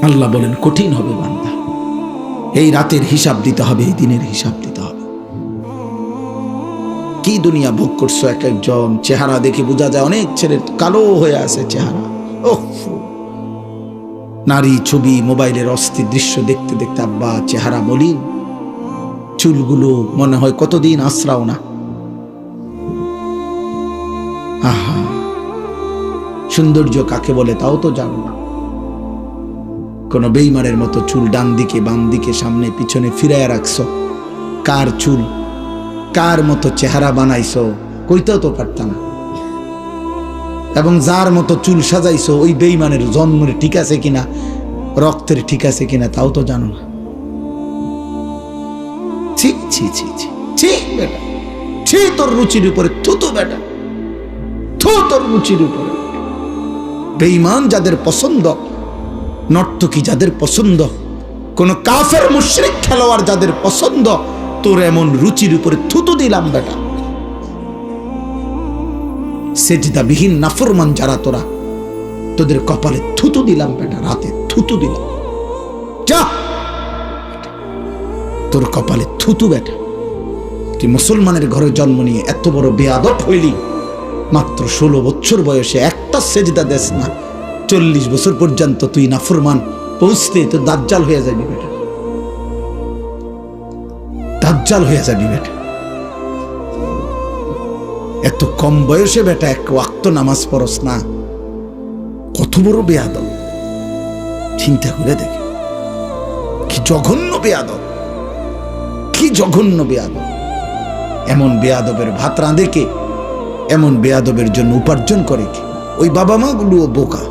আল্লাহ বলেন কঠিন হবে বান্দা, এই রাতের হিসাব দিতে হবে, এই দিনের হিসাব দিতে হবে। কি দুনিয়া ভোগ করছো এক একজন, চেহারা দেখে বোঝা যায় অনেক ছেলের কালো হয়ে আছে চেহারা। ওহ, নারী ছবি মোবাইলের অস্থির দৃশ্য দেখতে দেখতে আব্বা চেহারা মলিন, চুলগুলো মনে হয় কতদিন আশ্রাও না। আহা, সৌন্দর্য কাকে বলে তাও তো জানো না। কোন বেঈমানের মতো চুল ডান দিকে বাম দিকে সামনে পিছনে ফিরাইয়া রাখছো। কার চুল, কার মতো চেহারা বানাইছো কইতেও তো পারত না। এবং যার মতো চুল সাজাইছো ওই বেঈমানের জন্মের ঠিক আছে কিনা, রক্তের ঠিক আছে কিনা তাও তো জানো না। ছি ছি ছি ছি ছি বেটা, ছি তোর রুচির উপরে, থুতু বেটা, থু তোর রুচির উপরে। বেঈমান যাদের পছন্দ, নর্তকী যাদের পছন্দ, কোন কাফের মুশরিক খেলোয়াড় যাদের পছন্দ, তোর এমন রুচির উপরে থুতু দিলাম বেটা। সেজদাবিহীন নাফরমান যারা তোরা, তোদের কপালে থুতু দিলাম বেটা, রাতে থুতু দিলাম। যা, তোর কপালে থুতু বেটা। তুই মুসলমানের ঘরে জন্ম নিয়ে এত বড় বেয়াদব হইলি, মাত্র 16 বছর বয়সে একটা সেজদা দেস না, 40 বছর পর্যন্ত তুই নাফরমান, পৌঁছতে তো দাজ্জাল হয়ে যাবি বেটা, দাজ্জাল হয়ে যাবি বেটা। এত কম বয়সে বেটা এক ওয়াক্ত নামাজ পড়স না, কত বড় বেয়াদব। চিন্তা করে দেখে, কি জঘন্য বেয়াদব, কি জঘন্য বেয়াদব। এমন বেয়াদবের ভাত রাঁধে কে? এমন বেয়াদবের জন্য উপার্জন করে কে? ওই বাবা মা গুলো বোকা,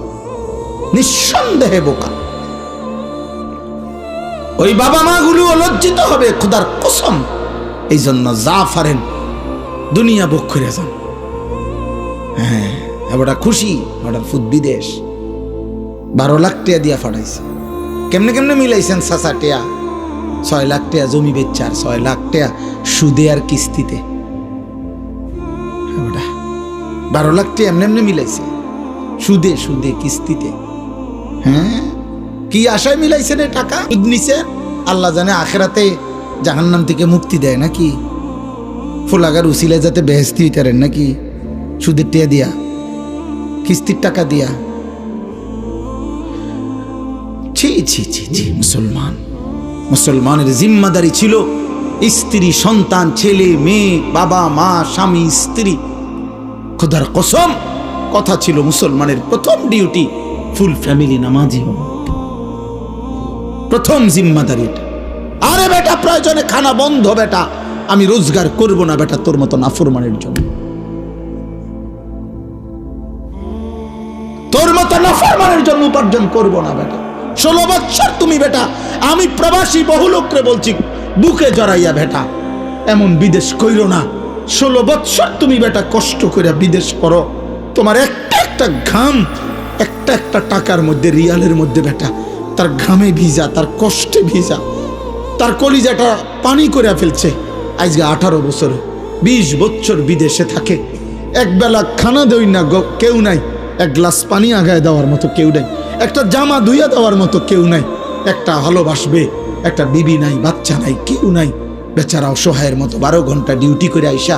নিঃসন্দেহে বোকা। ওই বাবা মা গুলো লজ্জিত হবে খোদার কসম। এই জন্য যা পারেন দুনিয়া ভোগ করে যান। হ্যাঁ, এবারটা খুশি, এবার ফুট বিদেশ 12 লাখ টাকা দিয়া ফাটাইছে। কেমনে কেমনে মিলাইছেন চাচা টিয়া? 6 লাখ টাকা জমি বেচার, 6 লাখ টাকা সুদে আর কিস্তিতে। 12 লাখ টাকা এমনি এমনি মিলাইছে, সুদে সুদে কিস্তিতে। হ্যাঁ, কি আশায় মিলাইছেন এই টাকা? সুদ নিছে, আল্লাহ জানে আখেরাতে জাহান্নাম থেকে মুক্তি দেয় নাকি? ফোলাগার উসিলে যাতে বেহেস্তি হইতারেন নাকি? সুদের টিয়া দিয়া, কিস্তির টাকা দিয়া। ছি ছি ছি ছি। মুসলমান, মুসলমানের জিম্মাদারি ছিল স্ত্রী সন্তান, ছেলে মেয়ে, বাবা মা, স্বামী স্ত্রী। খোদার কসম, কথা ছিল মুসলমানের প্রথম ডিউটি ফুল ফ্যামিলি নামাজি হওয়া, প্রথম জিম্মাদারি এটা। আরে বেটা, প্রয়োজনে খানা বন্ধ বেটা, আমি রোজগার করব না বেটা তোর মতো নাফরমানের জন্য, তোর মতো নাফরমানের জন্য উপার্জন করব না বেটা। 16 বছর তুমি বেটা, আমি প্রবাসী বহু লোকরে বলছি বুকে জড়াইয়া বেটা এমন বিদেশ কইরো না। 16 বছর তুমি বেটা কষ্ট করে বিদেশ করো, তোমার একটা একটা ঘাম, একটা একটা টাকার মধ্যে, রিয়ালের মধ্যে বেটা তার ঘামে ভিজা, তার কষ্টে ভিজা, তার কলিজাটা পানি করে ফেলছে। আজকে 18 বছর 20 বছর বিদেশে থাকে, একবেলা খানা দেই না কেউ নাই, এক গ্লাস পানি আগায় দেওয়ার মতো কেউ নাই, একটা জামা ধুইয়া দেওয়ার মতো কেউ নাই, একটা ভালোবাসবে একটা বিবি নাই, বাচ্চা নাই, কেউ নাই। বেচারা অসহায়ের মতো 12 ঘন্টা ডিউটি করে আইসা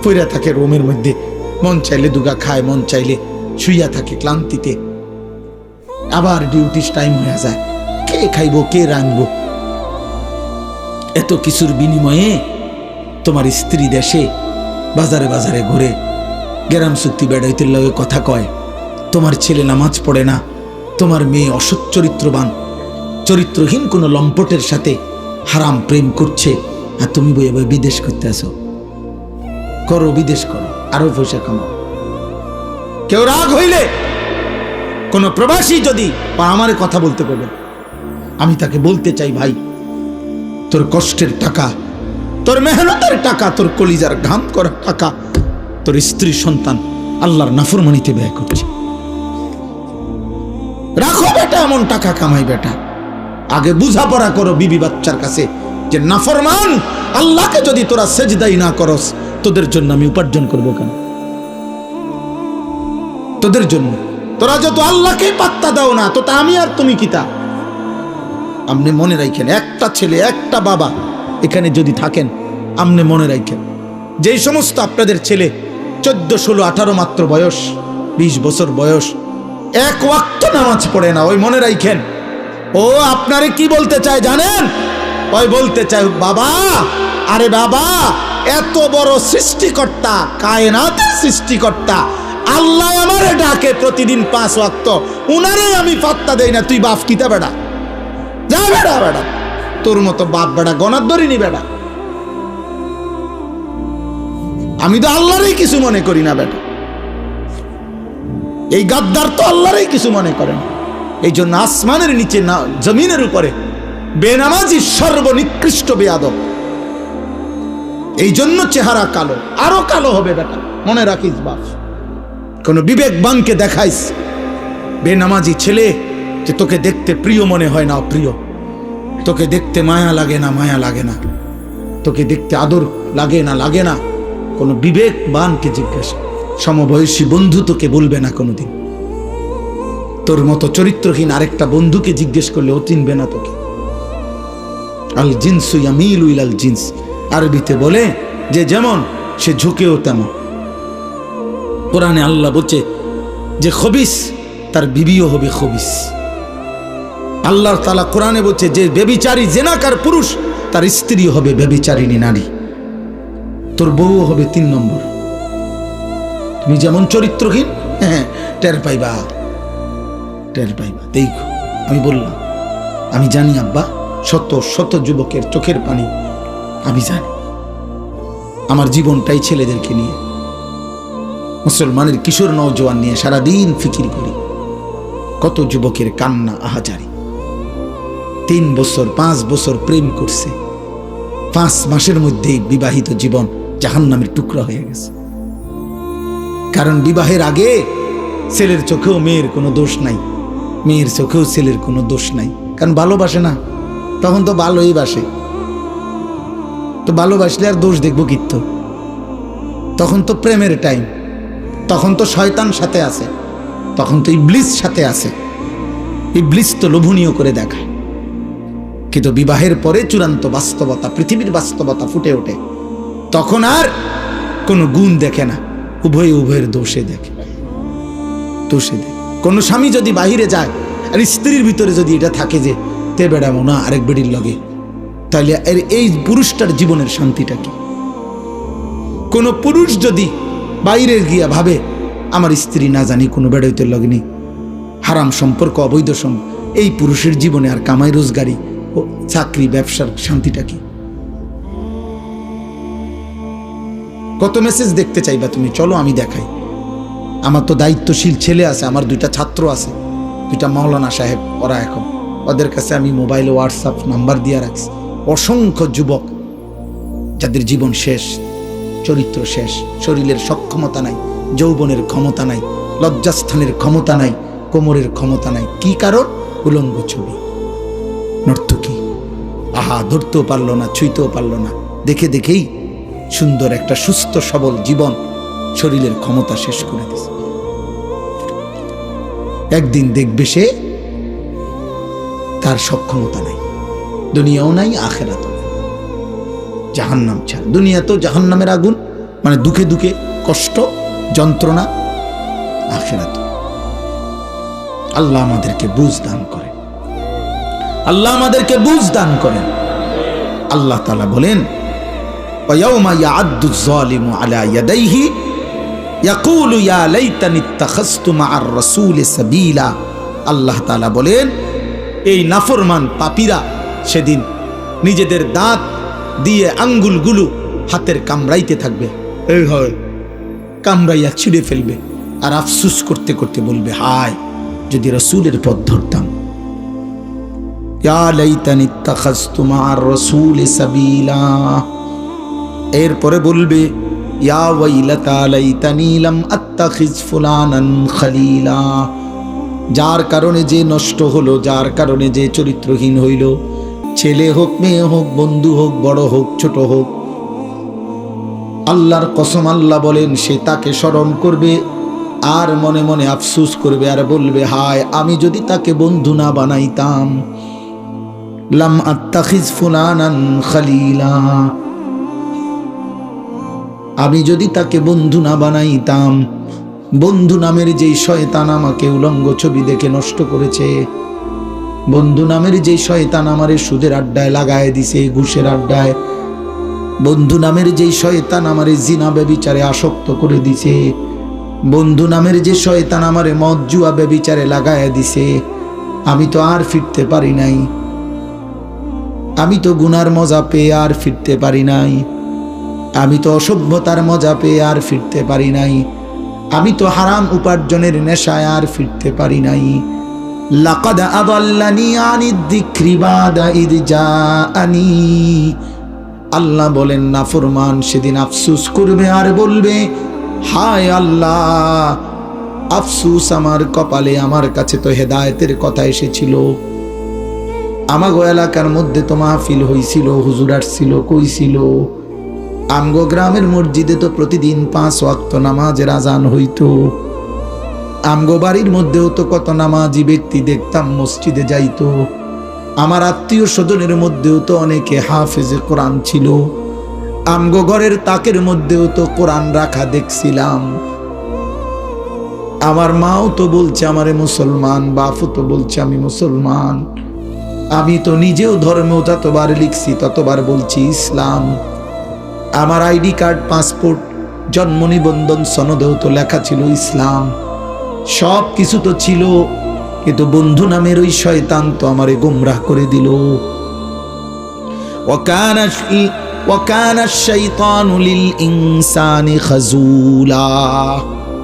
পইরা থাকে রুমের মধ্যে, মন চাইলে দুগা খায়, মন চাইলে শুইয়া থাকে ক্লান্তিতে। আবার ডিউটির টাইম হয়ে যায়, কে খাইবো কে রাঁধবো? এত কিছুর বিনিময়ে তোমার স্ত্রী দেশে বাজারে বাজারে ঘুরে গ্রাম চুক্তি বেড়াইতে লগে কথা কয়, তোমার ছেলে নামাজ পড়ে না, তোমার মেয়ে অসৎ চরিত্রবান, চরিত্রহীন কোনো লম্পটের সাথে হারাম প্রেম করছে, আর তুমি বই বই বিদেশ করতে আসো। করো, বিদেশ করো, আরো পয়সা কামাও। কেউ রাগ হইলে, কোন প্রবাসী যদি আমার কথা বলতে পারবে, আমি তাকে বলতে চাই, ভাই তোর কষ্টের টাকা, তোর মেহনতের টাকা, তোর কলিজার ঘাম করা টাকা তোর স্ত্রী সন্তান আল্লাহর নাফরমানিতে ব্যয় করছে। রাখো বেটা, এমন টাকা কামাই বেটা। আগে বুঝাপড়া করো বিবি বাচ্চার কাছে যে নাফরমান আল্লাহকে যদি তোরা সেজদাই না করস, তোদের জন্য আমি উপার্জন করবো কেন? তোদের জন্য তোরা যত আল্লাহকে পাত্তা দাও না, তো তা আমি আর তুমি কিতা। আপনি মনে রাখেন, একটা ছেলে একটা বাবা এখানে যদি থাকেন, আপনি মনে রাখেন, যেই সমস্ত আপনাদের ছেলে 14, 16, 18 মাত্র বয়স, 20 বছর বয়স, এক ওয়াক্ত নামাজ পড়ে না, ওই মনে রাখেন ও আপনারে কি বলতে চায় জানেন? ওই বলতে চায়, বাবা, আরে বাবা, এত বড় সৃষ্টিকর্তা, কায়নাতের সৃষ্টিকর্তা আল্লাহ আমারে ডাকে প্রতিদিন 5 ওয়াক্ত, উনারে আমি পাত্তা দেই না, তুই বাপ কিতা বেড়া? যা বেড়া বেড়া, তোর মতো বাপ বেড়া গনার ধরিনি বেড়া। আমি তো আল্লাহরই কিছু মনে করি না বেটা। এই গাদ্দার তো আল্লাহরই কিছু মনে করে না। এই জন্য আসমানের নিচে না, জমিনের উপরে বেনামাজি সর্বনিকৃষ্ট বেয়াদব। এই জন্য চেহারা কালো, আরো কালো হবে বেটা, মনে রাখিস বাপ। কোন বিবেকবানকে দেখাইস বেনামাজি ছেলে যে তোকে দেখতে প্রিয় মনে হয় না অপ্রিয়, তোকে দেখতে মায়া লাগে না, মায়া লাগে না, তোকে দেখতে আদর লাগে না, লাগে না। কোন বিবেকবানকে জিজ্ঞাসা, সমবয়সী বন্ধু তোকে বলবে না কোনোদিন। তোর মতো চরিত্রহীন আরেকটা বন্ধুকে জিজ্ঞেস করলে ও চিনবে না তোকে। আল জিনসু ইয়ামিলু ইলাল জিনস, আরবিতে বলে যে যেমন সে ঝুঁকেও তেমন। কোরআনে আল্লাহ বলছে যে খবিস তার বিবিও হবে খবিস। আল্লাহ তাআলা কোরআনে বলছে যে ব্যভিচারী জেনাকার পুরুষ তার স্ত্রী হবে ব্যভিচারিণী নারী। তোর বউ হবে 3 নম্বর। তুমি যেমন চরিত্রহীন, হ্যাঁ টের পাইবা, টের পাইবা। দেখো আমি বললাম, আমি জানি আব্বা, শত শত যুবকের চোখের পানি আমি জানি। আমার জীবনটাই ছেলেদেরকে নিয়ে, মুসলমানের কিশোর নওজোয়ান নিয়ে সারাদিন ফিকির করি। কত যুবকের কান্না, আহাজারি। 3 বছর 5 বছর প্রেম করছে, 5 মাসের মধ্যেই বিবাহিত জীবন জাহান্নামের টুকরা হয়ে গেছে। কারণ বিবাহের আগে ছেলের চোখেও মেয়ের কোনো দোষ নাই, মেয়ের চোখেও ছেলের কোনো দোষ নাই। কারণ ভালোবাসে না, তখন তো ভালোই বাসে। তো ভালোবাসলে আর দোষ দেখবো কিত্ত? তখন তো প্রেমের টাইম, তখন তো শয়তান সাথে আছে, তখন তো ইবলিস সাথে আছে। ইবলিস তো লোভনীয় করে দেখায়। কিন্তু বিবাহের পরে চূড়ান্ত বাস্তবতা, পৃথিবীর বাস্তবতা ফুটে ওঠে। তখন আর কোনো গুণ দেখে না, উভয়ের দোষে দেখে, দোষে দেখে। কোনো স্বামী যদি বাহিরে যায় আর স্ত্রীর ভিতরে যদি এটা থাকে যে তে বেড়াবো না আরেক বেড়ির লগে, তাহলে এই পুরুষটার জীবনের শান্তিটা কি? কোনো পুরুষ যদি বাইরে গিয়া ভাবে আমার স্ত্রী না জানি কোনো বেড়াইতে লগনি, হারাম সম্পর্ক, অবৈধ সম্পর্ক, এই পুরুষের জীবনে আর কামাই রোজগারি ও চাকরি ব্যবসার শান্তিটা কি? কত মেসেজ দেখতে চাইবা তুমি? চলো আমি দেখাই। আমার তো দায়িত্বশীল ছেলে আছে, আমার 2টা ছাত্র আছে, 2টা মাওলানা সাহেব, ওরা এখন ওদের কাছে আমি মোবাইলে হোয়াটসঅ্যাপ নাম্বার দিয়ে রাখছি। অসংখ্য যুবক যাদের জীবন শেষ, চরিত্র শেষ, শরীরের সক্ষমতা নাই, যৌবনের ক্ষমতা নাই, লজ্জাস্থানের ক্ষমতা নাই, কোমরের ক্ষমতা নাই। কি কারণ? উলঙ্গ ছবি, নর্তকী। আহা, ধরতেও পারলো না, ছুঁইতেও পারলো না, দেখে দেখেই সুন্দর একটা সুস্থ সবল জীবন শরীরের ক্ষমতা শেষ করে দিছে। একদিন দেখবে সে তার সক্ষমতা নাই, দুনিয়াও নাই, আখেরাতও নাই, জাহান্নাম ছাড়। দুনিয়া তো জাহান্নামের আগুন, মানে দুঃখে দুঃখে কষ্ট যন্ত্রণা, আখেরাত। আল্লাহ আমাদেরকে বুঝ দান করেন, আল্লাহ আমাদেরকে বুঝ দান করেন। আল্লাহ তাআলা বলেন, وَيَوْمَ يَعَضُّ الظَّالِمُ عَلَى يَدَيْهِ يَقُولُ يَا لَيْتَنِي اتَّخَذْتُ مَعَ الرَّسُولِ سَبِيلًا। আল্লাহ তাআলা বলেন, এই নাফরমান পাপীরা সেদিন নিজেদের দাঁত দিয়ে আঙ্গুলগুলো হাতের কামড়াইতে থাকবে, এই হয় কামড়াইয়া ছিঁড়ে ফেলবে, আর আফসুস করতে করতে বলবে, হায় যদি রাসূলের পথ ধরতাম। ইয়া লাইতানি ইত্তাখাযতু মা'আর রাসূলি সাবিলা। এরপরে বলবে, ইয়া ওয়াইলাতা লাইতানি লাম আত্তাখিজ ফুলানান খলিলা। যার কারণে যে নষ্ট হলো, যার কারণে যে চরিত্রহীন হইল, ছেলে হোক, মেয়ে হোক, বন্ধু হোক, বড় হোক, ছোট হোক, আল্লাহর কসম আল্লাহ বলেন সে তাকে স্মরণ করবে আর মনে মনে আফসোস করবে আর বলবে, হায় আমি যদি তাকে বন্ধু না বানাইতাম, লাম আত্তাখিজ ফুলানান খলিলা, আমি যদি তাকে বন্ধু না বানাইতাম। বন্ধু নামের যেই শয়তান আমাকে উলঙ্গ ছবি দেখে নষ্ট করেছে, বন্ধু নামের যেই শয়তান আমারে সুদের আড্ডায় লাগায় দিছে, ঘুষের আড্ডায়, বন্ধু নামের যেই শয়তান আমারে জিনা ব্যভিচারে আসক্ত করে দিছে, বন্ধু নামের যে শয়তান আমারে মদ জুয়া ব্যভিচারে লাগায় দিছে, আমি তো আর ফিরতে পারি নাই, আমি তো গুনার মজা পেয়ে আর ফিরতে পারি নাই, আমি তো অসভ্যতার মজা পেয়ে আর ফিরতে পারি নাই, আমি তো হারাম উপার্জনের নেশায় আর ফিরতে পারি নাই। লাকাদ আদাল্লানি আনিদ যিকরি বাদা ইয জাআনি। আল্লাহ বলেন নাফরমান সেদিন আফসোস করবে আর বলবে, হায় আল্লাহ, আফসোস আমার কপালে, আমার কাছে তো হেদায়েতের কথা এসেছিল, আমাগো এলাকার মধ্যে তো মাহফিল হইছিল, হুজুর আসছিল, কইছিল, আমগো গ্রামের মসজিদে তো প্রতিদিন 5 ওয়াক্ত নামাজের আজান হইতো, আমগো বাড়ির মধ্যেও তো কত নামাজি ব্যক্তি দেখতাম মসজিদে যাইতো, আমার আত্মীয় স্বজনের মধ্যেও তো অনেকে হাফেজে কোরআন ছিল, আমগো ঘরের তাকের মধ্যেও তো কোরআন রাখা দেখছিলাম, আমার মাও তো বলছে আমারে মুসলমান, বাপও তো বলছে আমি মুসলমান, আমি তো নিজেও ধর্মেও যতবার লিখছি ততবার বলছি ইসলাম, আমার আইডি কার্ড, পাসপোর্ট, জন্ম নিবন্ধন সনদেও তো লেখা ছিল ইসলাম, সব কিছু তো ছিল, কিন্তু বন্ধু নামের ওই শয়তান তো আমারে গোমরাহ করে দিল। ওয়াকানা শাইতানু লিল ইনসানি খাজুলা।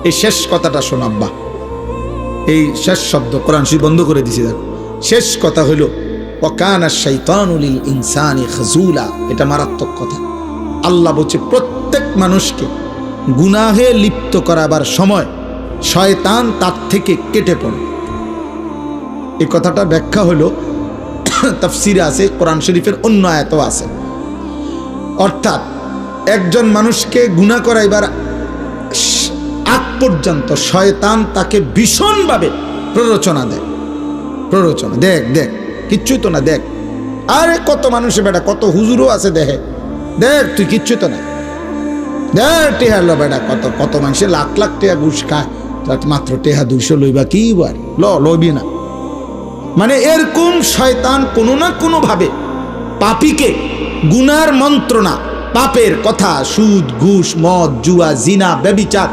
এই শেষ কথাটা শোন আব্বা, এই শেষ শব্দ কোরআন শরীফ বন্ধ করে দিছি, দেখো শেষ কথা হলো ওয়াকানা শাইতানু লিল ইনসানি খাজুলা। এটা মারাত্মক কথা। আল্লাহ বলছে প্রত্যেক মানুষকে গুনাহে লিপ্ত করাবার সময় শয়তান তার থেকে কেটে পড়ে। এই কথাটা ব্যাখ্যা হলো তাফসিরে আছে, কোরআন শরীফের অন্য আয়াতও আছে। অর্থাৎ একজন মানুষকে গুনাহ করাইবার আগ পর্যন্ত শয়তান তাকে ভীষণভাবে প্ররোচনা দেয়। প্ররোচনা, দেখ দেখ কিচ্ছুই তো না, দেখ আরে কত মানুষে বেটা, কত হুজুরও আছে, দেখে দেখ তুই কিচ্ছু তো না, দেখ টেহা লো বেটা, কত কত মানুষে লাখ লাখ টেহা ঘুষ খায়, মাত্র টেহা 200 লইবা কি বার, লবি না। মানে এরকম শয়তান কোনো না কোনো ভাবে পাপীকে গুনার মন্ত্রণা, পাপের কথা, সুদ ঘুষ মদ জুয়া জিনা ব্যভিচার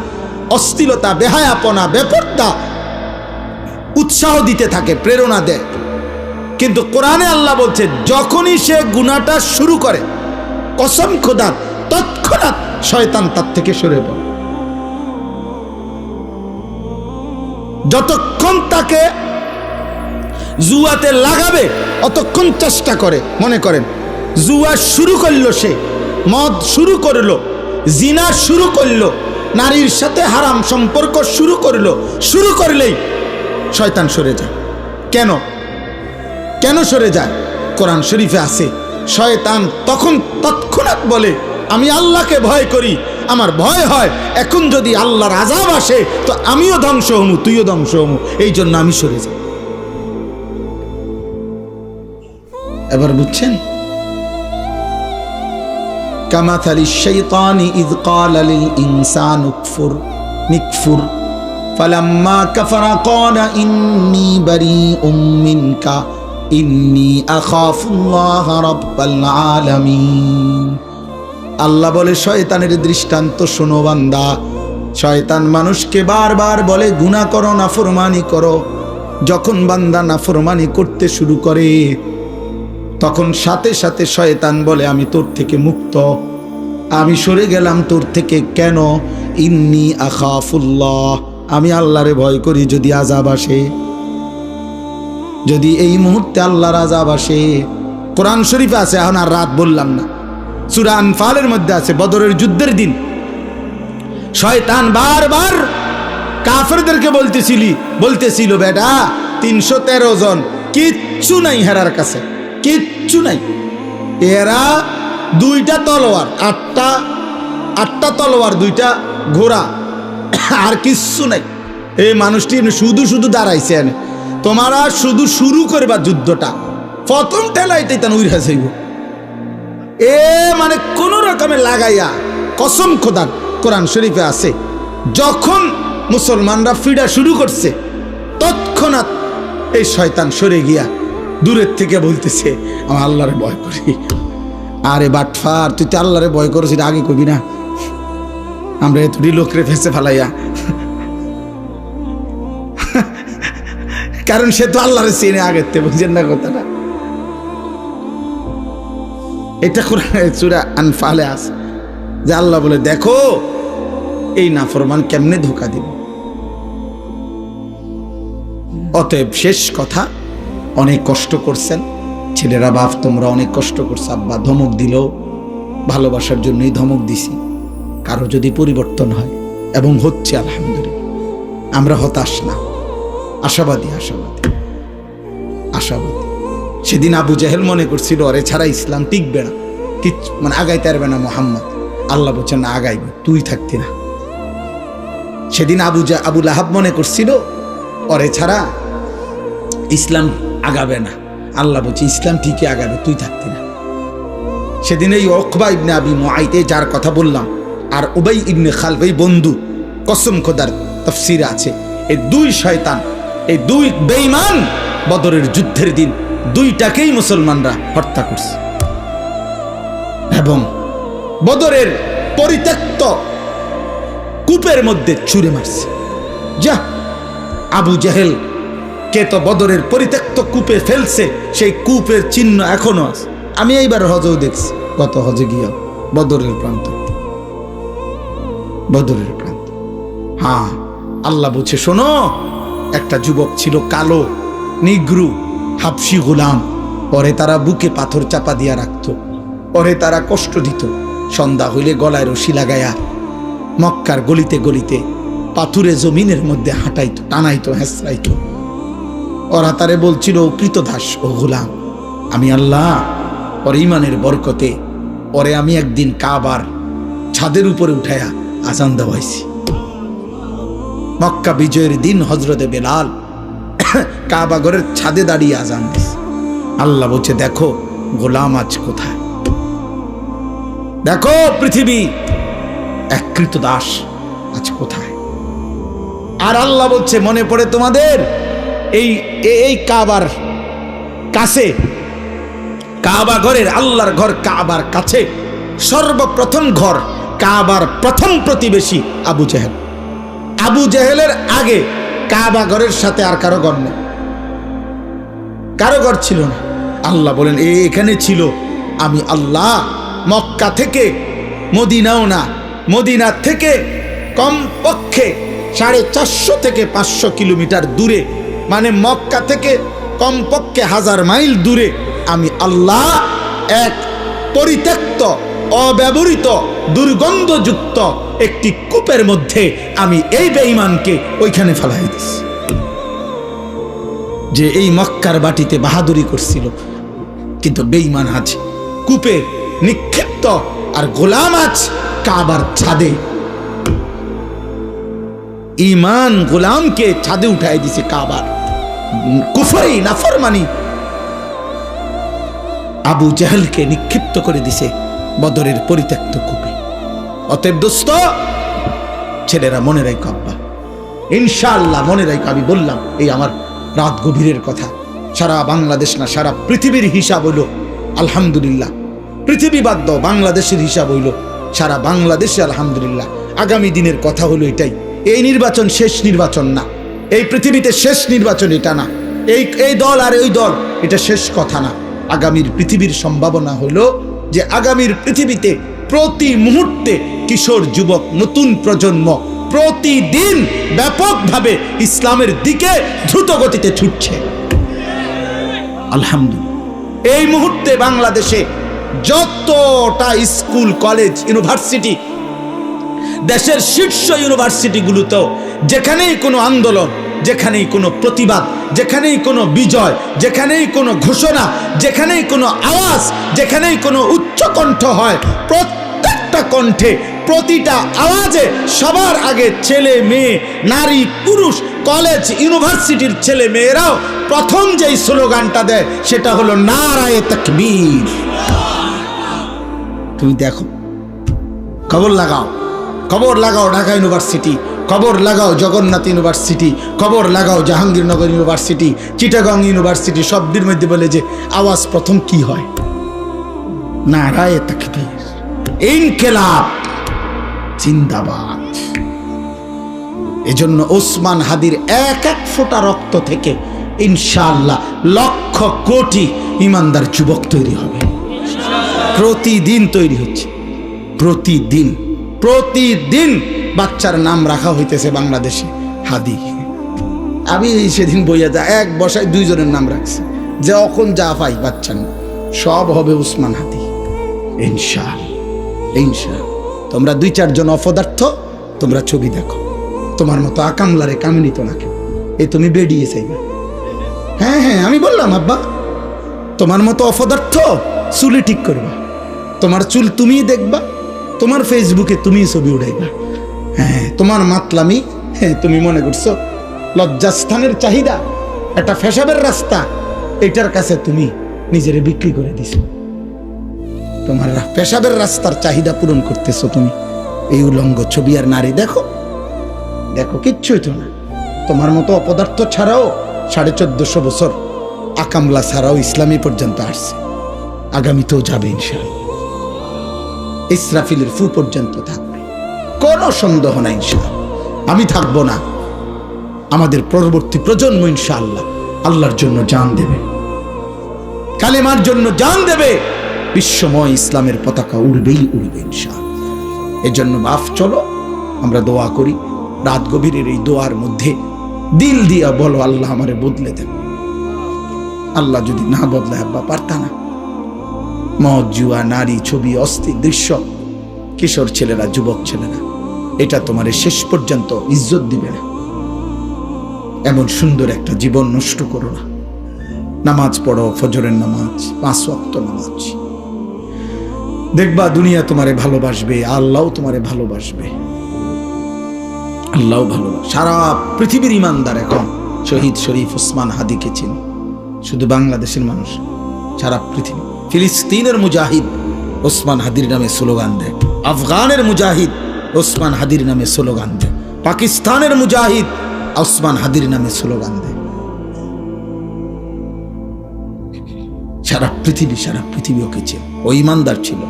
অশ্লীলতা বেহায়াপনা বেপরদা উৎসাহ দিতে থাকে, প্রেরণা দেয়। কিন্তু কোরআনে আল্লাহ বলছে যখনই সে গুনাহটা শুরু করে, কসম খোদার, তৎক্ষণাৎ শয়তান তার থেকে সরে পড়ে। যতক্ষণ তাকে জুয়াতে লাগাবে অতক্ষণ চেষ্টা করে। মনে করেন জুয়া শুরু করলো, সে মদ শুরু করলো, জিনা শুরু করলো, নারীর সাথে হারাম সম্পর্ক শুরু করলো, শুরু করলেই শয়তান সরে যায়। কেন কেন সরে যায়? কোরআন শরীফে আছে শয়তান তখন তৎক্ষণাৎ বলে আমি আল্লাহকে ভয় করি, আমার ভয় হয় এখন যদি আল্লাহর আযাব আসে তো আমিও ধ্বংস হমু, তুইও ধ্বংস হমু, এই জন্য আমি সরে যাই। এবার বুঝছেন? কামাথালিশ শাইতানি ইয ক্বালা লিল ইনসানি নিকফুর ফালাম্মা কাফারা ক্বালা ইন্নী বারীউম মিনকা ইন্নী আখাফুল্লাহ রাব্বাল আলামিন। আল্লাহ বলে শয়তানের দৃষ্টান্ত শোনো বান্দা। শয়তান মানুষকে বারবার বলে গুনাহ করো, নাফরমানি করো। যখন বান্দা নাফরমানি করতে শুরু করে তখন সাথে সাথে শয়তান বলে আমি তোর থেকে মুক্ত, আমি সরে গেলাম তোর থেকে। কেন? ইন্নী আখাফুল্লাহ, আমি আল্লাহরে ভয় করি যদি আযাব আসে, যদি এই মুহূর্তে আল্লাহর আযাব আসে। কোরআন শরীফে আছে, এখন আর রাত বললাম না, সূরা আনফালের মধ্যে আছে, বদরের যুদ্ধের দিন শয়তান বারবার কাফেরদেরকে বলতেছিল বেটা 313 জন, কিচ্ছু নাই হেরার কাছে, কিচ্ছু নাই। এরা 2টা তলোয়ার, 8টা তলোয়ার, 2টা ঘোড়া, আর কিচ্ছু নাই। এই মানুষটি শুধু শুধু দাঁড়াইছেন, তোমারা শুধু শুরু করবা যুদ্ধটা, প্রথম ঠেলাইতে তান উইরা যাইব। মানে কোন রকমে লাগাইয়া, কসম খোদার কোরআন শরীফে আছে, যখন মুসলমানরা ফিরা শুরু করছে তৎক্ষণাৎ এই শয়তান সরে গিয়া দূরের থেকে বলতেছে আমি আল্লাহরে ভয় করি। আরে বাটফার, তুই তো আল্লাহরে ভয় করছিস, এটা আগে কবি না? আমরা এতটি লোকরে ফেসে ফেলাইয়া, কারণ সে তো আল্লাহরে চিনে আগের থেকে, বুঝছেন না কথাটা? এটা সূরা আনফালে আছে যে আল্লাহ বলে দেখো এই নাফরমান কেমনে ধোঁকা দিব। অতএব শেষ কথা, অনেক কষ্ট করছেন ছেলেরা, বাপ তোমরা অনেক কষ্ট করছো। আব্বা ধমক দিল, ভালোবাসার জন্যই ধমক দিছি। কারো যদি পরিবর্তন হয়, এবং হচ্ছে আলহামদুলিল্লাহ, আমরা হতাশ না, আশাবাদী আশাবাদী আশাবাদী। সেদিন আবু জাহেল মনে করছিল আরে ছাড়া ইসলাম টিকবে না, মানে আগাইতে পারবে না মোহাম্মদ। আল্লাহ বলছেন না, আগাইবে, তুই থাকতি না। সেদিন আবু লাহাব মনে করছিল ওরে ছাড়া ইসলাম আগাবে না, আল্লাহ বলছে ইসলাম ঠিকই আগাবে, তুই থাকতি না। সেদিন এই উকবা ইবনে আবি মুআইতে যার কথা বললাম, আর উবাই ইবনে খালব, এই বন্ধু, কসম খোদার তাফসীরে আছে, এই দুই শয়তান, এই দুই বেঈমান বদরের যুদ্ধের দিন দুইটাকেই মুসলমানরা হত্যা করছে, এবং বদরের পরিত্যক্ত কূপের মধ্যে ছুঁড়ে মারছে। যা, আবু জাহেল কে তো বদরের পরিত্যক্ত কূপে ফেলছে, সেই কূপের চিহ্ন এখনো আছে। আমি এইবার হজেও দেখছি, গত হজে গিয়া বদরের প্রান্ত, বদরের প্রান্ত। হ্যাঁ, আল্লাহ বলছে শোনো, একটা যুবক ছিল কালো, নিগ্রু, হাবশি গোলাম। পরে তারা বুকে পাথর চাপা দিয়া রাখতো, পরে তারা কষ্ট দিত। সন্ধ্যা হইলে গলায় রশি লাগায়া মক্কার গলিতে গলিতে পাথুরে জমিনের মধ্যে হাঁটাইতো, টানাইতো, হেঁচড়াইতো। ওরা তারে বলছিল কৃতদাস ও গোলাম, আমি আল্লাহ ওর ইমানের বরকতে পরে আমি একদিন কাবার ছাদের উপরে উঠাইয়া আজান দেওয়াইছি। মক্কা বিজয়ের দিন হজরতে বেলাল কাবা ঘরের ছাদে দাঁড়িয়ে আজান দিছে। আল্লাহ বলছে দেখো গোলাম আজ কোথায়, দেখো পৃথিবী এক কৃতদাস আজ কোথায়। আর আল্লাহ বলছে মনে পড়ে তোমাদের এই কাবার কাছে, কাবা ঘরের, আল্লাহর ঘর কাবার কাছে সর্বপ্রথম ঘর, কাবার প্রথম প্রতিবেশী আবু জাহেল। আবু জাহেলের আগে কাবা ঘরের সাথে আর কারো ঘর নেই, কারো ঘর ছিল না। আল্লাহ বলেন এখানে ছিল আমি আল্লাহ। মক্কা থেকে মদিনাও না, মদিনা থেকে কমপক্ষে 450 থেকে 500 কিলোমিটার দূরে, মানে মক্কা থেকে কমপক্ষে 1000 মাইল দূরে আমি আল্লাহ এক পরিত্যক্ত, অব্যবহৃত, দুর্গন্ধযুক্ত একটি কূপের মধ্যে আমি এই বেঈমানকে ওইখানে ফেলাই দিছি, যে এই মক্কার বাটিতে বাহাদুরি করছিল, কিন্তু বেঈমান আজ কূপে নিক্ষিপ্ত, আর গোলাম আজ কাবার ছাদে। ঈমান গোলামকে ছাদে উঠাই দিছে কাবার, কুফরি নাফরমানি আবু জাহেলকে নিক্ষিপ্ত করে দিছে বদরের পরিত্যক্ত কূপে। অতএব দোস্ত ছেলেরা মনে রাখো, আব্বা ইনশাআল্লাহ মনে রাখো, আমি বললাম এই আমার রাত গভীরের কথা, সারা বাংলাদেশ না সারা পৃথিবীর হিসাব হইল আলহামদুলিল্লাহ, পৃথিবী বাদ দাও, বাংলাদেশের হিসাব হইল সারা বাংলাদেশে আলহামদুলিল্লাহ। আগামী দিনের কথা হলো এটাই, এই নির্বাচন শেষ নির্বাচন না, এই পৃথিবীতে শেষ নির্বাচন এটা না, এই দল আর ওই দল এটা শেষ কথা না। আগামীর পৃথিবীর সম্ভাবনা হলো যে আগামীর পৃথিবীতে প্রতি মুহূর্তে কিশোর যুবক নতুন প্রজন্ম প্রতিদিন ব্যাপকভাবে ইসলামের দিকে দ্রুত গতিতে ছুটছে আলহামদুলিল্লাহ। এই মুহূর্তে বাংলাদেশে যতটা স্কুল, কলেজ, ইউনিভার্সিটি, দেশের শীর্ষ ইউনিভার্সিটিগুলোতেও যেখানেই কোনো আন্দোলন, যেখানেই কোনো প্রতিবাদ, যেখানেই কোনো বিজয়, যেখানেই কোনো ঘোষণা, যেখানেই কোনো আওয়াজ, যেখানেই কোনো উচ্চকণ্ঠ হয়, প্রত্যেকটা কণ্ঠে প্রতিটা আওয়াজে সবার আগে ছেলে মেয়ে নারী পুরুষ কলেজ ইউনিভার্সিটির ছেলে মেয়েরাও প্রথম যেই স্লোগানটা দেয় সেটা হলো নারায়ে তাকবীর। তুমি দেখো, খবর লাগাও, খবর লাগাও ঢাকা ইউনিভার্সিটি, খবর লাগাও জগন্নাথ ইউনিভার্সিটি, খবর লাগাও জাহাঙ্গীরনগর ইউনিভার্সিটি, চিটাগং ইউনিভার্সিটি, সবদের মধ্যে বলে যে আওয়াজ প্রথম কি হয়? নারায়ে তাকবীর, ইনকিলাব জিন্দাবাদ। এজন্য ওসমান হাদির এক এক ফোঁটা রক্ত থেকে ইনশাআল্লাহ লক্ষ কোটি ইমানদার যুবক তৈরি হবে। প্রতিদিন তৈরি হচ্ছে, প্রতিদিন প্রতিদিন বাচ্চার নাম রাখা হইতেছে বাংলাদেশে হাদি। আমি সেদিন বইয়া যা এক বসায় দুইজনের নাম রাখছি, যে এখন যা পাই বাচ্চার নাম সব হবে ওসমান হাদি ইনশাআল্লাহ। ইনশাআল্লাহ তোমরা দুই চারজন অপদার্থ তোমরা ছবি দেখো, তোমার মতো আকামলারে কামিনিত না কেউ, এই তুমি বেরিয়ে চাইবে। হ্যাঁ হ্যাঁ আমি বললাম আব্বা, তোমার মতো অপদার্থ চুলি ঠিক করবা, তোমার চুল তুমিই দেখবা, তোমার ফেসবুকে তুমি ছবি উঠাইবা। হ্যাঁ তোমার মাতলামি, হ্যাঁ তুমি মনে করছো লজ্জাস্থানের চাহিদা একটা ফেসাবের রাস্তা, এটার কাছে তুমি নিজেরে বিক্রি করে দিছো। তোমার পেশাবের রাস্তার চাহিদা পূরণ করতেছো তুমি, এই উলঙ্গ ছবি আর নারী দেখো দেখো, কিচ্ছুই তো না। তোমার মতো অপদার্থ ছাড়াও 1450 বছর আকামলা ছাড়াও ইসলামী পর্যন্ত আসছে, আগামীতেও যাবে ইনশাআল্লাহ। ইসরাফিলের ফু পর্যন্ত থাকবে, কোনো সন্দেহ নাই ইনশাআল্লাহ। আমি থাকবো না, আমাদের পরবর্তী প্রজন্ম ইনশাআল্লাহ আল্লাহর জন্য জান দেবে, কালেমার জন্য জান দেবে, বিশ্বময় ইসলামের পতাকা উড়বেই উড়বে ইনশাআল্লাহ। এজন্য বাপ চলো আমরা দোয়া করি, রাত গভীরের এই দোয়ার মধ্যে দিল দিয়া বলো আল্লাহ আমারে বদলে দেন। আল্লাহ যদি না বদলায় আব্বা পারতা না। মদ জুয়া নারী ছবি অস্থির দৃশ্য, কিশোর ছেলেরা যুবক ছেলেরা, এটা তোমার শেষ পর্যন্ত ইজ্জত দিবে না। এমন সুন্দর একটা জীবন নষ্ট করো না। নামাজ পড়ো, ফজরের নামাজ, 5 ওয়াক্ত নামাজ, দেখবা দুনিয়া তোমারে ভালোবাসবে, আল্লাহও তোমারে ভালোবাসবে। আল্লাহ ভালোবাসে। সারা পৃথিবীর ইমানদার এখন শহীদ শরীফ ওসমান হাদিকে চিনে, শুধু বাংলাদেশের মানুষ, সারা পৃথিবী। ফিলিস্তিনের মুজাহিদ ওসমান হাদির নামে স্লোগান দেয়, আফগানের মুজাহিদ ওসমান হাদির নামে স্লোগান দেয়, পাকিস্তানের মুজাহিদ ওসমান হাদির নামে স্লোগান দেয়। সারা পৃথিবী ওকে ছিল। ও ইমানদার ছিল,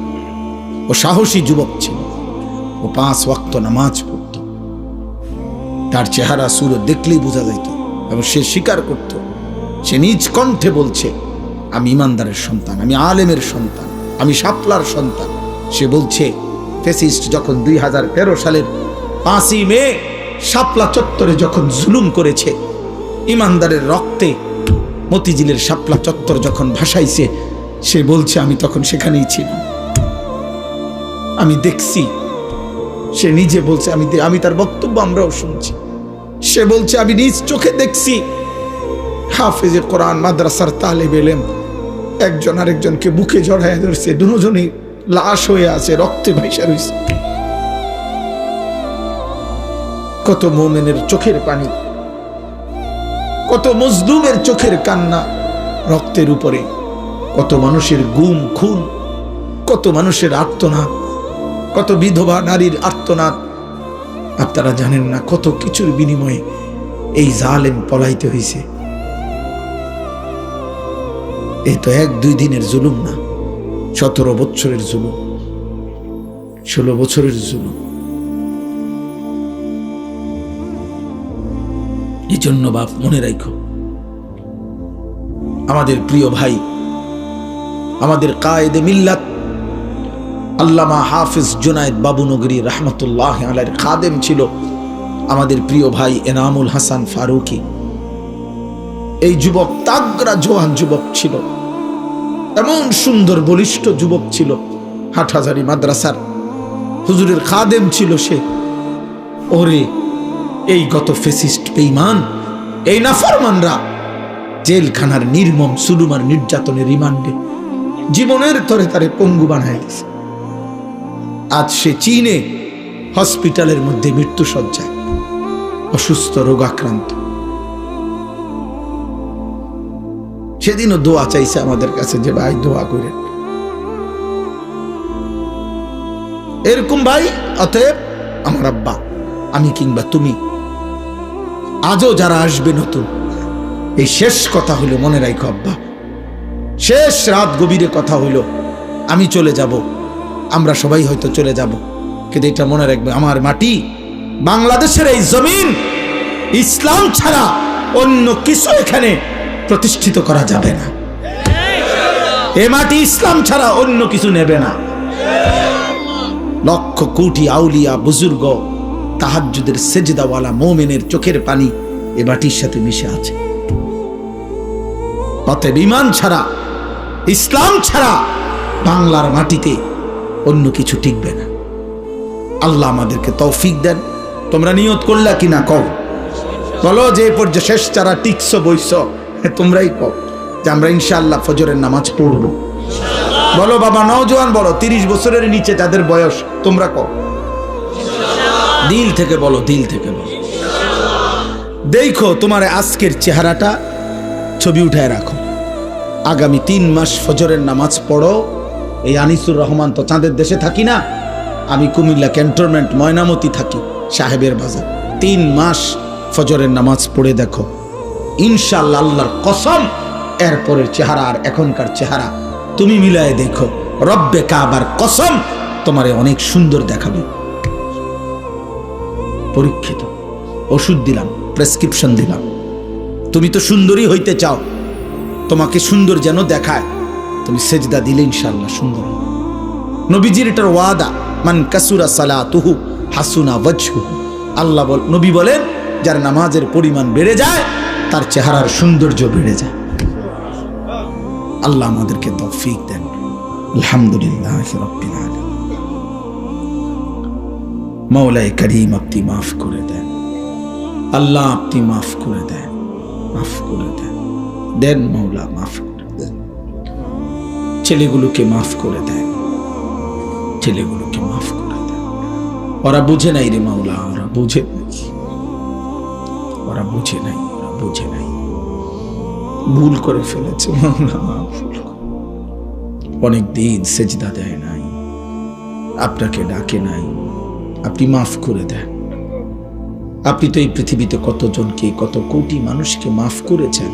ও সাহসী যুবক ছিল, ও 5 ওয়াক্ত নামাজ পড়ত, তার চেহারা সুরত দেখলেই বোঝা যাইত, এবং সে স্বীকার করত, সে নিজ কণ্ঠে বলছে আমি ইমানদারের সন্তান, আমি আলেমের সন্তান, আমি শাপলার সন্তান। সে বলছে ফ্যাসিস্ট যখন 2013 সালের 5ই মে শাপলা চত্বরে যখন জুলুম করেছে, ইমানদারের রক্তে মতিঝিলের শাপলা চত্বর যখন ভাসাইছে, সে বলছে আমি তখন সেখানেই ছিলাম, আমি দেখছি। সে নিজে বলছে, আমি তার বক্তব্য আমরাও শুনছি। সে বলছে আমি নিজ চোখে দেখছি হাফেজে কোরআন মাদ্রাসার তালেব ইলম একজন আরেকজনকে বুকে জড়ায় ধরছে, দুজনেই লাশ হয়ে আছে, রক্তে ভাইসা রয়েছে। কত মুমিনের চোখের পানি, কত মজলুমের চোখের কান্না রক্তের উপরে, কত মানুষের গুম খুন, কত মানুষের আর্তনাদ, কত বিধবা নারীর আর্তনাদ। আপনারা জানেন না কত কিছুর বিনিময়ে এই জালেম পলাইতে হয়েছে। এই তো 1-2 দিনের জুলুম না, 17 বছরের জুলুম, 16 বছরের জুলুম। এই জন্য বাপ মনে রাখো, আমাদের প্রিয় ভাই, আমাদের কায়েদে মিল্লাত আল্লামা হাফিজ জুনায়েদ বাবুনগরী রহমতুল্লাহ আলাইহির খাদেম ছিল আমাদের প্রিয় ভাই এনামুল হাসান ফারুকি। এই যুবক তাগড়া জোয়ান যুবক ছিল, এমন সুন্দর বলিষ্ঠ যুবক ছিল, হাটহাজারী মাদ্রাসার হুজুরের খাদেম ছিল সে। ওরে এই গত ফেসিস্ট বেঈমান, এই নাফরমানরা জেলখানার নির্মম জুলুম আর নির্যাতনের রিমান্ডে জীবনের তরে তারে পঙ্গু বানায় দিয়েছে। আজ সে চীনে হসপিটালের মধ্যে মৃত্যু শয্যায়, অসুস্থ রোগাক্রান্ত। সেদিনও দোয়া চাইছে আমাদের কাছে যে ভাই দোয়া করেন। এরকম ভাই, অতএব আমার আব্বা, আমি কিংবা তুমি, আজও যারা আসবে নতুন, এই শেষ কথা হইল, মনে রাখো আব্বা, শেষ রাত গভীরে কথা হইল, আমি চলে যাব, আমরা সবাই হয়তো চলে যাব, কিন্তু এটা মনে রাখবে, আমার মাটি, বাংলাদেশের এই জমিন, ইসলাম ছাড়া অন্য কিছু এখানে প্রতিষ্ঠিত করা যাবে না। এ মাটি ইসলাম ছাড়া অন্য কিছু নেবে না। লক্ষ কোটি আউলিয়া বুজুর্গ, তাহাজ্জুদের সেজদাওয়ালা মুমিনের চোখের পানি এ মাটির সাথে মিশে আছে। অতএব ঈমান ছাড়া, ইসলাম ছাড়া বাংলার মাটিতে অন্য কিছু টিকবে না। আল্লাহ আমাদেরকে তৌফিক দেন। তোমরা নিয়ত করলা কিনা কও, বলো যে পর্যায়ে শেষ যারা টিকছো বইছো, তোমরাই কও যে আমরা ইনশাআল্লাহ ফজরের নামাজ পড়ব। বলো বাবা নওজোয়ান, বলো 30 বছরের নিচে যাদের বয়স, তোমরা কও, দিল থেকে বলো, দিল থেকে বলো। দেখো তোমার আজকের চেহারাটা ছবি উঠায় রাখো, আগামী 3 মাস ফজরের নামাজ পড়ো। এই আনিসুর রহমান তো চাঁদের দেশে থাকি না, আমি কুমিল্লা ক্যান্টনমেন্ট ময়নামতি থাকি, সাহেবের বাজার। 3 মাস ফজরের নামাজ পড়ে দেখো, ইনশাআল্লাহ আল্লাহর কসম, এরপরের চেহারা আর এখনকার চেহারা তুমি মিলায়ে দেখো, রব্বে কাবার কসম তোমারে অনেক সুন্দর দেখাবে। পরীক্ষিত, ওষুধ দিলাম, প্রেসক্রিপশন দিলাম। তুমি তো সুন্দরী হইতে চাও, তোমাকে সুন্দর যেন দেখায়, তুমি সেজদা দিলে ইনশাআল্লাহ সুন্দর হবে। নবীজির এটার ওয়াদা, মান কাসুরা সালাতুহু হাসুনা ওয়াজহুহু। আল্লাহ নবী বলেন, যার নামাজের পরিমাণ বেড়ে যায় তার চেহারার সৌন্দর্য বেড়ে যায়। আল্লাহ আমাদেরকে তৌফিক দেন। আলহামদুলিল্লাহি রাব্বিল আলামিন। মাওলায়ে কারীম আপনি মাফ করে দেন, আল্লাহ আপনি মাফ করে দেন, মাফ করে দেন, দেন মাওলা মাফ করে দেন। ছেলেগুলোকে মাফ করে দেন, ছেলেগুলোকে মাফ করে দেন। ওরা বুঝে নাই রে মাওলা, ওরা বুঝে নাই, ওরা বুঝে নাই, ওরা বুঝে নাই, ভুল করে ফেলেছে মাওলা। অনেক দিন সেজদা দেয় নাই, আপনাকে ডাকে নাই, আপনি মাফ করে দেন। আপনি তো এই পৃথিবীতে কতজনকে, কত কোটি মানুষকে মাফ করেছেন,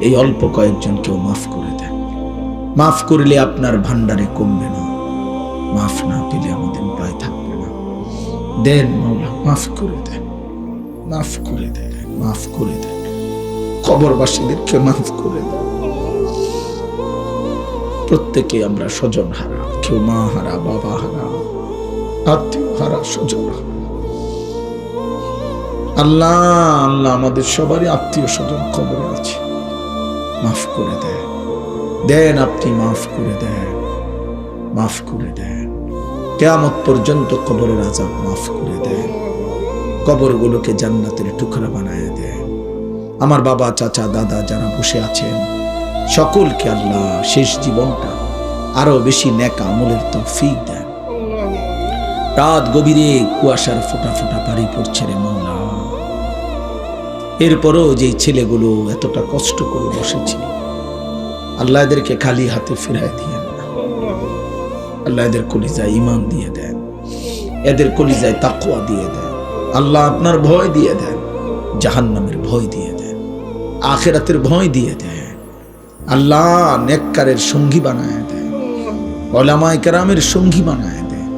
এই অল্প কয়েকজনকেও মাফ করে দেন। মাফ করলে আপনার ভান্ডারে কমবে না, মাফ না পেলে আমাদের উপায় থাকবে না। দেন মাওলা, মাফ করে দেন, মাফ করে দেন, মাফ করে দেন। কবরবাসীদেরকে মাফ করে দেন। প্রত্যেকে আমরা স্বজন হারা, কেউ মা হারা, বাবা হারা, আত্মীয় হারা, স্বজন হারা। আল্লাহ আল্লাহ আমাদের সবারই আত্মীয় স্বজন কবরে আছে, মাফ করে দেন, দেন আপনি মাফ করে দেন, মাফ করে দেন। কিয়ামত পর্যন্ত কবরের আযাব মাফ করে দেন, কবরগুলোকে জান্নাতের টুকরা বানায় দেন। আমার বাবা, চাচা, দাদা যারা বসে আছেন সকলকে আল্লাহ শেষ জীবনটা আরো বেশি নেক আমলের তৌফিক দেন। রাত গভীরে কুয়াশার ফোঁটা ফোঁটা পানি পড়ছে রে মাওলা, এরপরও যে ছেলেগুলো এতটা কষ্ট করে বসেছিল, আল্লাহ এদেরকে খালি হাতে ফিরায় দিয়েন না। আল্লাহ এদের কলিজায় ঈমান দিয়ে দেন, এদের কলিজায় তাকওয়া দিয়ে দেন। আল্লাহ আপনার ভয় দিয়ে দেন, জাহান্নামের ভয় দিয়ে দেন, আখিরাতের ভয় দিয়ে দেন। আল্লাহ নেককারের সঙ্গী বানায় দেন, উলামায়ে কেরামের সঙ্গী বানায় দেন,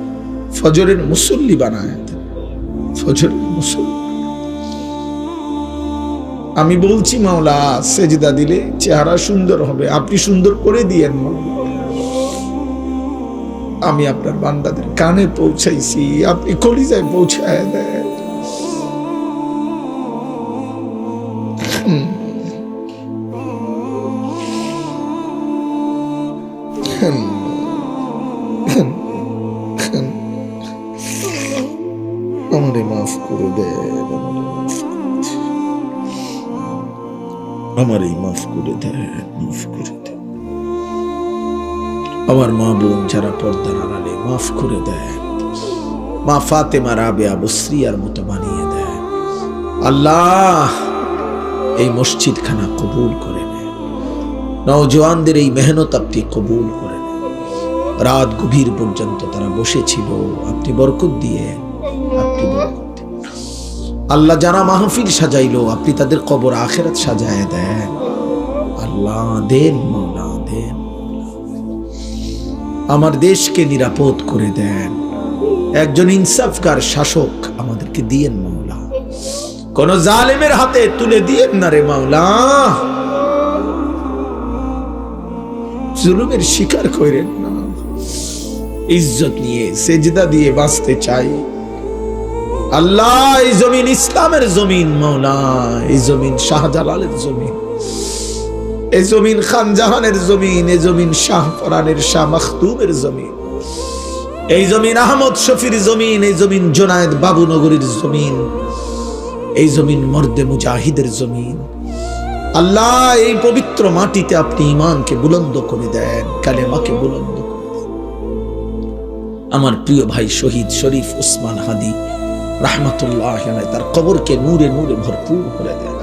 ফজরের মুসল্লি বানায় দেন, ফজরের মুসল্লি। আমি বলছি মাওলা, সেজদা দিলে চেহারা সুন্দর হবে, আপনি সুন্দর করে দিয়েন মাওলা। আমি আপনার বান্দাদের কানে পৌঁছাইছি, আপনি কলিজায় পৌঁছায় দেন। আমারে মাফ করে দেন, আমারে মাফ করে দেন, মাফ করে দেন। আমার মা বোন যারা পর্দার আড়ালে, মাফ করে দেন, মা ফাতেমা রাবেয়া বসরিয়ার মতো বানিয়ে দেন। আল্লাহ এই মসজিদখানা কবুল করে নেন, নওজওয়ানদের এই মেহনত আপনি কবুল করে নেন। রাত গভীর পর্যন্ত তারা বসেছিল, আপনি বরকত দিয়ে, আপনি বরকত দিন। আল্লাহ যারা মাহফিল সাজাইলো আপনি তাদের কবর আখিরাত সাজায় দেন। আল্লাহ দেন, মওলা দেন। আমার দেশকে নিরাপদ করে দেন, একজন ইনসাফকার শাসক আমাদেরকে দিয়েন মওলা, কোন জালেমের হাতে তুলে দিয়েন না রে মওলা। জুলুমের শিকার করেন না। ইজ্জত নিয়ে সেজদা দিয়ে বাঁচতে চাই আল্লাহ। এই জমিন ইসলামের জমিন মওলা, এই জমিন শাহজালালের জমিন, এই জমিন খানজাহানের জমিন, এই জমিন শাহ ফরানের শাহ মখদুমের জমিন, এই জমিন আহমদ শফির জমিন, এই জমিন জোনায়েদ বাবুনগরীর জমিন, এই জমিন মর্দে মুজাহিদের জমিন। আল্লাহ এই পবিত্র মাটিতে আপনি ঈমানকে বুলন্দ করে দেন, কালেমাকে বুলন্দ করে দেন। আমার প্রিয় ভাই শহীদ শরীফ ওসমান হাদি রাহমাতুল্লাহ আলাইহি তার কবরকে নূরে নূরে ভরপুর করে দেন।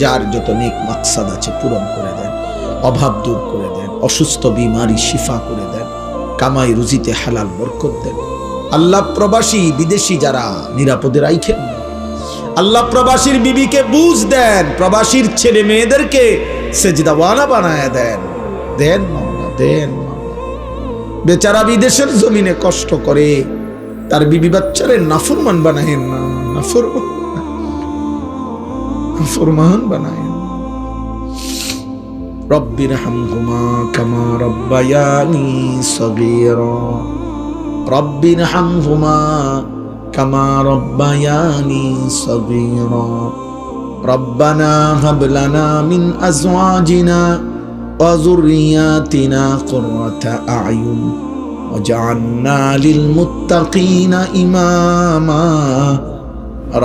যার যত নেক মাকসাদ আছে পূরণ করে দেন, অভাব দূর করে দেন, অসুস্থ বিমারি শিফা করে দেন, কামাই রুজিতে হালাল বরকত দেন। আল্লাহ প্রবাসী বিদেশি যারা নিরাপদে রাখেন, আল্লাহ প্রবাসীর বিবিকে বুঝ দেন, প্রবাসীর ছেলে মেয়েদেরকে সেজদাওয়ালা বানায় দেন। দেন মাওলা, দেন মাওলা। বেচারা বিদেশের জমিনে কষ্ট করে, তার বিবি বাচ্চারে নাফরমান বানায়েন না, নাফরমান বানায়েন। রব্বিরহামহুমা কামা রব্বায়ানি সগীরা, রব্বিরহামহুমা কামা রব্বায়ানি সগীরা। রব্বানা হাব লানা মিন আজওয়াজিনা ওয়া যুররিয়াতিনা কুররাতা আ'য়ুন ওয়াজআলনা লিল মুত্তাকিনা ইমামা।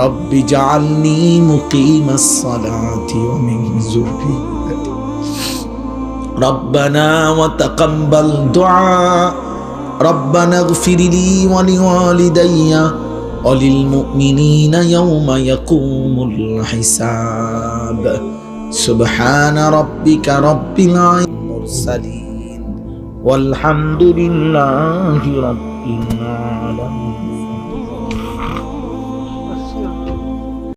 রব্বি জাআলনি মুকিমাস সালাতি ওয়া মিন যুররিয়াতি। রব্বানা ওয়া তাকাব্বাল দুআ। রব্বানা ইগফির লি ওয়া লিওয়ালিদাইয়া ওয়া লিল মুমিনিনা ইয়াওমা ইয়াকুমুল হিসাব। সুবহানা রাব্বিকা রাব্বিল মুরসালিন ওয়ালহামদুলিল্লাহি রাব্বিল আলামিন।